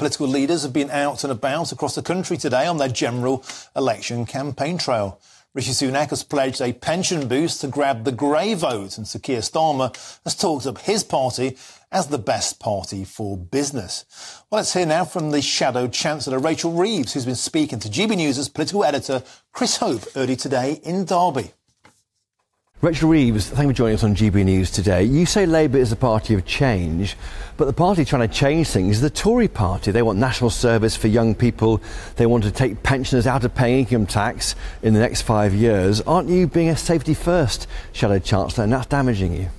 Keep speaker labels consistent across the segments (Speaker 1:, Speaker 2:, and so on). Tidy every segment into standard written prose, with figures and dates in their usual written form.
Speaker 1: political leaders have been out and about across the country today on their general election campaign trail. Rishi Sunak has pledged a pension boost to grab the grey vote, and Sir Keir Starmer has talked up his party as the best party for business. Well, let's hear now from the shadow Chancellor Rachel Reeves, who's been speaking to GBNews' political editor Chris Hope early today in Derby.
Speaker 2: Rachel Reeves, thank you for joining us on GB News today. You say Labour is a party of change, but the party trying to change things is the Tory party. They want national service for young people. They want to take pensioners out of paying income tax in the next 5 years. Aren't you being a safety first Shadow Chancellor, and that's damaging you?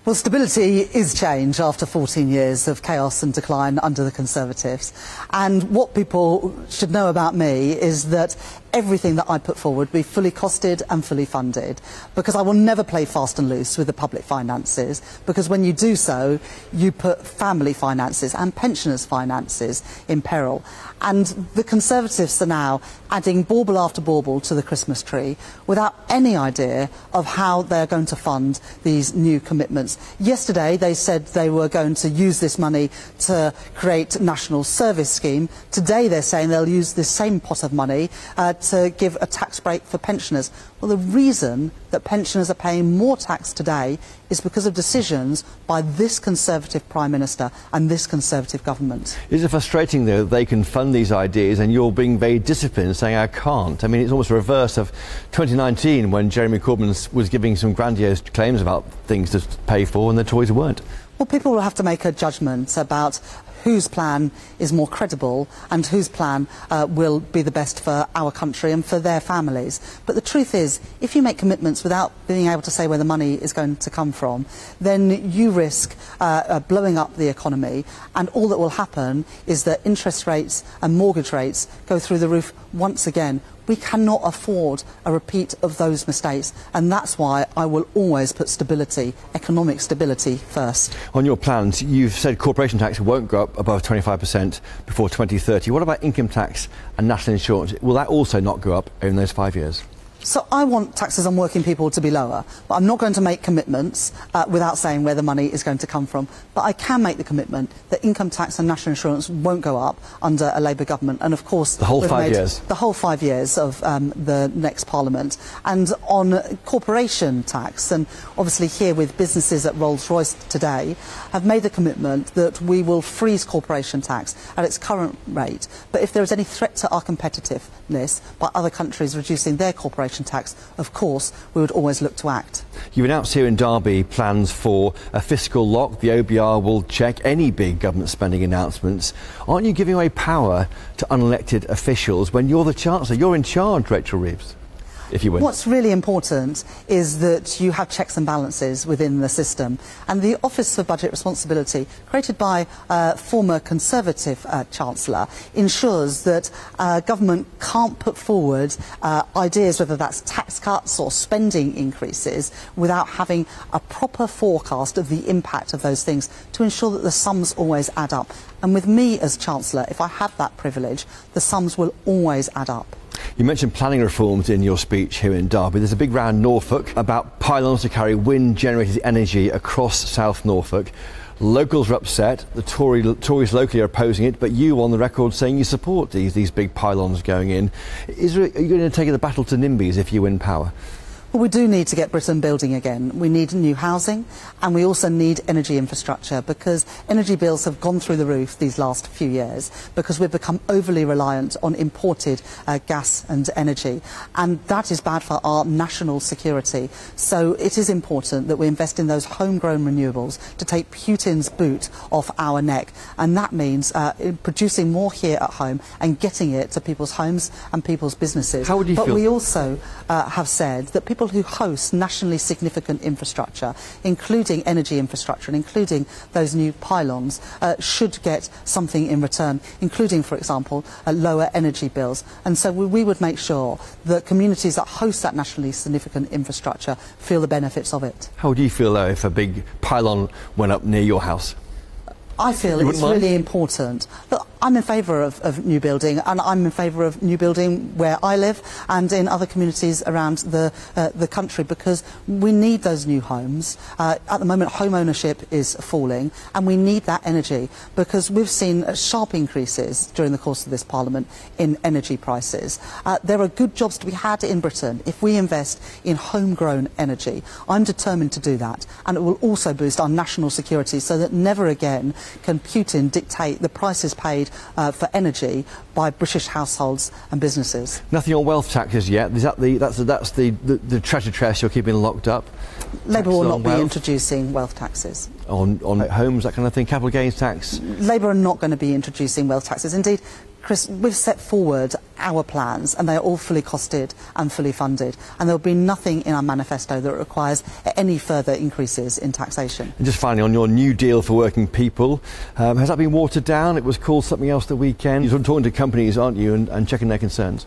Speaker 3: Well, stability is change after 14 years of chaos and decline under the Conservatives. And what people should know about me is that everything that I put forward will be fully costed and fully funded, because I will never play fast and loose with the public finances, because when you do so, you put family finances and pensioners' finances in peril. And the Conservatives are now adding bauble after bauble to the Christmas tree without any idea of how they're going to fund these new commitments. Yesterday they said they were going to use this money to create a national service scheme. Today they're saying they'll use this same pot of money to give a tax break for pensioners. Well, the reason that pensioners are paying more tax today is because of decisions by this Conservative Prime Minister and this Conservative government.
Speaker 2: Is it frustrating, though, that they can fund these ideas and you're being very disciplined, saying I can't? I mean, it's almost the reverse of 2019 when Jeremy Corbyn was giving some grandiose claims about things to pay for and the Tories weren't.
Speaker 3: Well, people will have to make a judgment about whose plan is more credible and whose plan will be the best for our country and for their families. But the truth is, if you make commitments without being able to say where the money is going to come from, then you risk blowing up the economy, and all that will happen is that interest rates and mortgage rates go through the roof once again. We cannot afford a repeat of those mistakes, and that's why I will always put stability, economic stability, first.
Speaker 2: On your plans, you've said corporation tax won't go up above 25% before 2030. What about income tax and national insurance? Will that also not go up in those 5 years?
Speaker 3: So I want taxes on working people to be lower, but I'm not going to make commitments without saying where the money is going to come from. But I can make the commitment that income tax and national insurance won't go up under a Labour government. And of course,
Speaker 2: the whole 5 years.
Speaker 3: The whole 5 years of the next Parliament. And on corporation tax, and obviously here with businesses at Rolls-Royce today, have made the commitment that we will freeze corporation tax at its current rate. But if there is any threat to our competitiveness by other countries reducing their corporation tax, of course, we would always look to act.
Speaker 2: You've announced here in Derby plans for a fiscal lock. The OBR will check any big government spending announcements. Aren't you giving away power to unelected officials when you're the Chancellor? You're in charge, Rachel Reeves, if you win.
Speaker 3: What's really important is that you have checks and balances within the system. And the Office for Budget Responsibility, created by former Conservative Chancellor, ensures that government can't put forward ideas, whether that's tax cuts or spending increases, without having a proper forecast of the impact of those things to ensure that the sums always add up. And with me as Chancellor, if I have that privilege, the sums will always add up.
Speaker 2: You mentioned planning reforms in your speech here in Derby. There's a big row in Norfolk about pylons to carry wind-generated energy across South Norfolk. Locals are upset. The Tories locally are opposing it, but you on the record saying you support these big pylons going in. Are you going to take the battle to NIMBYs if you win power?
Speaker 3: Well, we do need to get Britain building again. We need new housing, and we also need energy infrastructure, because energy bills have gone through the roof these last few years because we've become overly reliant on imported gas and energy, and that is bad for our national security. So it is important that we invest in those homegrown renewables to take Putin's boot off our neck, and that means producing more here at home and getting it to people's homes and people's businesses.
Speaker 2: How would you feel?
Speaker 3: But we also have said that people who host nationally significant infrastructure, including energy infrastructure and including those new pylons, should get something in return, including, for example, lower energy bills. And so we would make sure that communities that host that nationally significant infrastructure feel the benefits of it.
Speaker 2: How would you feel, though, if a big pylon went up near your house?
Speaker 3: I feel it's really important. Look, I'm in favour of new building, and I'm in favour of new building where I live and in other communities around the country, because we need those new homes. At the moment, home ownership is falling, and we need that energy, because we've seen sharp increases during the course of this Parliament in energy prices. There are good jobs to be had in Britain if we invest in homegrown energy. I'm determined to do that, and it will also boost our national security, so that never again can Putin dictate the prices paid for energy by British households and businesses.
Speaker 2: Nothing on wealth taxes yet. Is that that's the treasure chest you're keeping locked up?
Speaker 3: Labour will not be introducing wealth taxes.
Speaker 2: On homes, that kind of thing, capital gains tax?
Speaker 3: Labour are not going to be introducing wealth taxes. Indeed, Chris, we've set forward our plans, and they are all fully costed and fully funded, and there will be nothing in our manifesto that requires any further increases in taxation.
Speaker 2: And just finally, on your new deal for working people, has that been watered down? It was called something else the weekend. You're talking to companies, aren't you, and checking their concerns?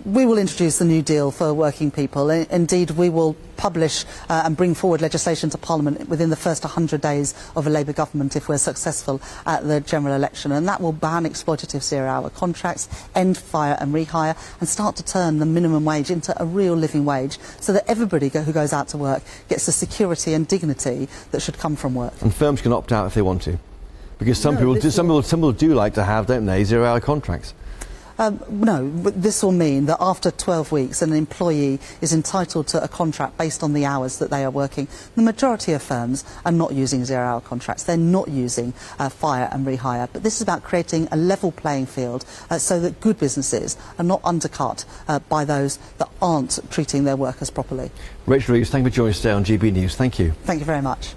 Speaker 3: We will introduce the new deal for working people. Indeed, we will publish and bring forward legislation to Parliament within the first 100 days of a Labour government if we're successful at the general election, and that will ban exploitative zero-hour contracts, end fire and rehire, and start to turn the minimum wage into a real living wage, so that everybody who goes out to work gets the security and dignity that should come from work.
Speaker 2: And firms can opt out if they want to, because some people do like to have, don't they, zero-hour contracts.
Speaker 3: No, but this will mean that after 12 weeks an employee is entitled to a contract based on the hours that they are working. The majority of firms are not using zero-hour contracts. They're not using fire and rehire. But this is about creating a level playing field so that good businesses are not undercut by those that aren't treating their workers properly.
Speaker 2: Rachel Reeves, thank you for joining us today on GB News. Thank you.
Speaker 3: Thank you very much.